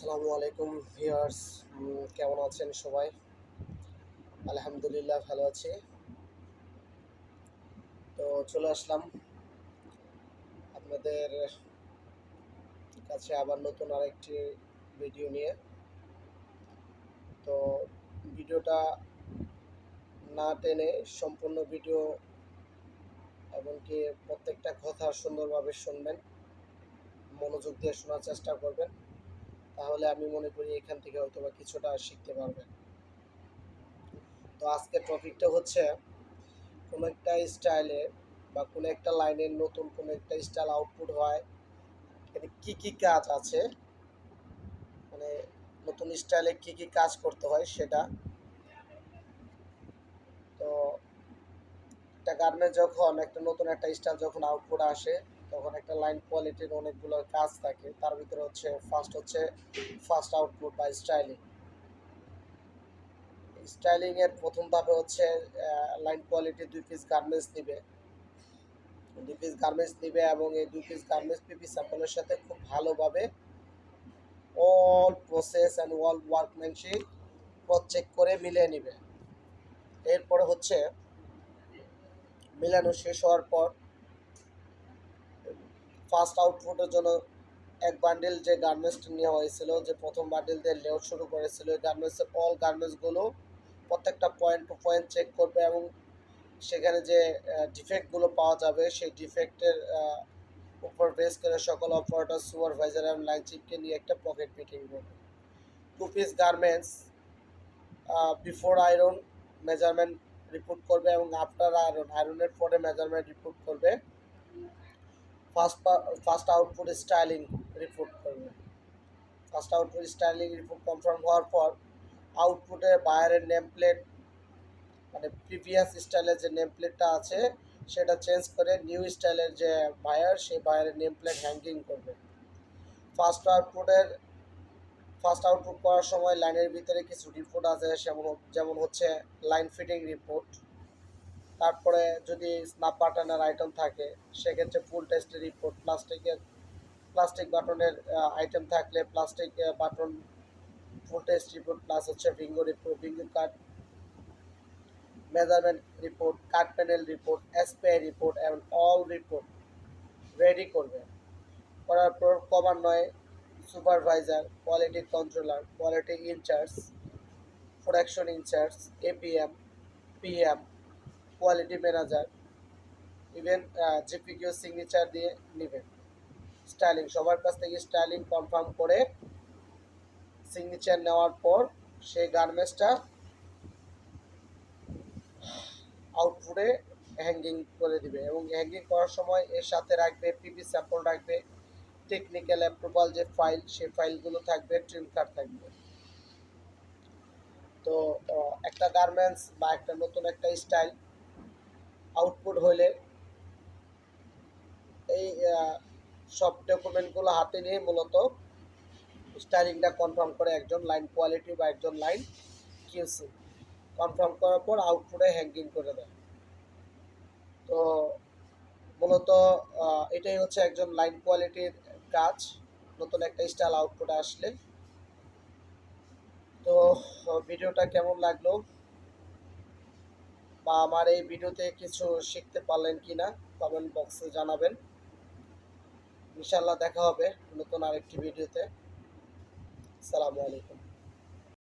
আসসালামু আলাইকুম ভিউয়ার্স, কেমন আছেন সবাই? আলহামদুলিল্লাহ ভালো আছি। তো চলে আসলাম আপনাদের কাছে আবার নতুন আরেকটি ভিডিও নিয়ে। তো ভিডিওটা না টেনে সম্পূর্ণ ভিডিও এমনকি প্রত্যেকটা কথা সুন্দরভাবে শুনবেন, মনোযোগ দিয়ে শোনার চেষ্টা করবেন। তাহলে আমি মনে করি এখান থেকে হয়তোবা কিছুটা শিখতে পারবেন। তো আজকের টপিকটা হচ্ছে কোনো একটা স্টাইলে বা কোনো একটা লাইনের নতুন কোনো একটা স্টাইল আউটপুট হয়, এতে কি কি কাজ আছে, মানে নতুন স্টাইলে কি কি কাজ করতে হয় সেটা। তো একটা গার্মেন্টস যখন একটা নতুন একটা স্টাইল যখন আউটপুট আসে, তখন একটা লাইন কোয়ালিটির অনেকগুলো কাজ থাকে। তার ভিতরে হচ্ছে ফার্স্ট আউটপুট বা স্টাইলিং। স্টাইলিং এর প্রথম ধাপে হচ্ছে লাইন কোয়ালিটি 2 পিস গার্মেন্টস নিবে। 2 পিস গার্মেন্টস নিবে এবং এই 2 পিস গার্মেন্টস পিপি স্যাম্পলের সাথে খুব ভালোভাবে all process and all workmanship cross check করে মিলিয়ে নিবে। এরপরে হচ্ছে মিলানো শেষ হওয়ার পর ফার্স্ট আউটপুটের জন্য এক বান্ডিল যে গার্মেন্টস নেওয়া হয়েছিল, যে প্রথম বান্ডিল দিয়ে লেআউট শুরু করেছিল, এই গার্মেন্টসের অল গার্মেন্টসগুলো প্রত্যেকটা পয়েন্ট টু পয়েন্ট চেক করবে এবং সেখানে যে ডিফেক্টগুলো পাওয়া যাবে সেই ডিফেক্টের উপর বেস করে সকল অপারেটর, সুপারভাইজার এবং লাইন চিফকে নিয়ে একটা পকেট মিটিং করবে। 2 piece garments before iron measurement report করবে এবং আফটার আয়রনের পরে মেজারমেন্ট রিপোর্ট করবে। ফার্স্ট আউটপুট স্টাইলিং রিপোর্ট করবে। First output styling report confirm হওয়ার পর আউটপুটে বায়ারের নেম প্লেট, মানে প্রিভিয়াস স্টাইলের যে নেম প্লেটটা আছে সেটা চেঞ্জ করে নিউ স্টাইলের যে বায়ার, সেই বায়ারের নেম প্লেট হ্যাঙ্গিং করবে। ফার্স্ট আউটপুটের ফার্স্ট আউটপুট করার সময় লাইনের ভিতরে কিছু রিপোর্ট আছে, যেমন হচ্ছে লাইন ফিটিং রিপোর্ট। তারপরে যদি স্ন্যাপ বাটনের আইটেম থাকে সেক্ষেত্রে ফুল টেস্টের রিপোর্ট, প্লাস্টিক বাটনের আইটেম থাকলে plastic button full test report, plus হচ্ছে ভিঙ্গো cut measurement report, cut panel report, SPI report এবং অল রিপোর্ট রেডি করবে। করার পর ক্রমান্বয়ে supervisor, quality controller, quality in charge, production in charge, APM, PM, quality manager, even GPQ signature দিয়ে নেবেন। Styling সবার কাছ থেকে স্টাইলিং কনফার্ম করে সিগনেচার নেওয়ার পর সেই গার্মেন্টসটা আউটপুটে হ্যাঙ্গিং করে দিবে এবং হ্যাঙ্গিং করার সময় এর সাথে রাখবে পিপি স্যাম্পল, রাখবে টেকনিক্যাল অ্যাপ্রুভাল যে ফাইল, সেই ফাইলগুলো থাকবে, ট্রিম কার্ড থাকবে। তো একটা গার্মেন্টস বা একটা নতুন একটা স্টাইল আউটপুট হলে এই সব ডকুমেন্টগুলো হাতে নিয়ে মূলত স্টাইলিংটা কনফার্ম করে একজন লাইন কোয়ালিটি বা একজন লাইন কিউসি। কনফার্ম করার পর আউটপুটে হ্যাঙ্গিং করে দেয়। তো মূলত এটাই হচ্ছে একজন লাইন কোয়ালিটির কাজ নতুন একটা স্টাইল আউটপুটে আসলে। তো ভিডিওটা কেমন লাগলো বা আমার এই ভিডিওতে কিছু শিখতে পারলেন কি না কমেন্ট বক্সে জানাবেন। ইনশাআল্লাহ দেখা হবে নতুন আরেকটি ভিডিওতে। আসসালামু আলাইকুম।